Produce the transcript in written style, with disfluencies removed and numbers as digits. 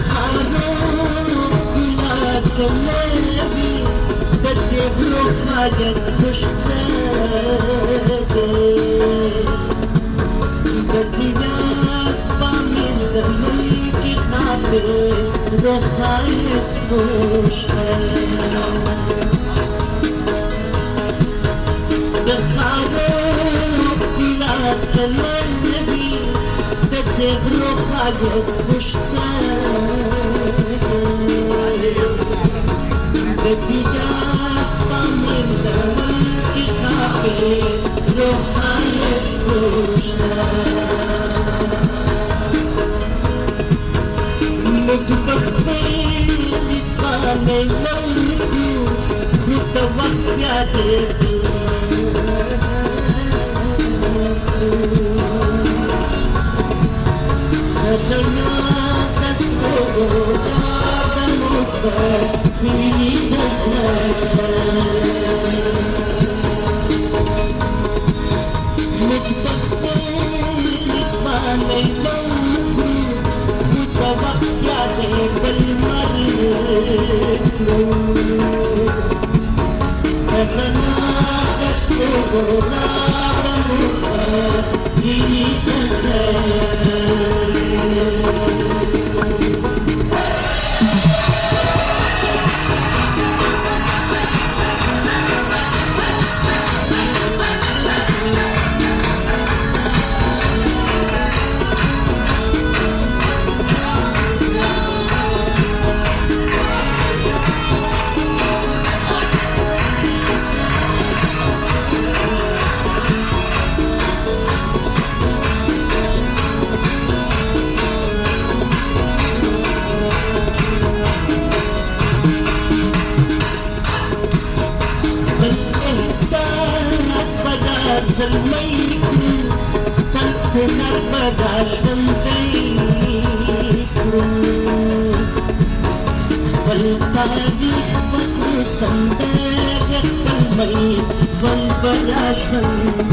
خانوك لا كلابي بدي بروحها جس بدي ناس بعمل لهيك خاطر وخايس بخاروك لا كلابي بدي بروحها جس بدي ناس بعمل لهيك خاطر وخايس متبختين يتفاني لونكو كنت وقت يا ديبي هدنا تسبوه هذا مكبر في متبختين يتفاني لونكو وقت يعني بالمريض أنا أسلوب في الميكو تنكو نربداش والبيكو والطريق بكو صنداق الميت والبداش والبيكو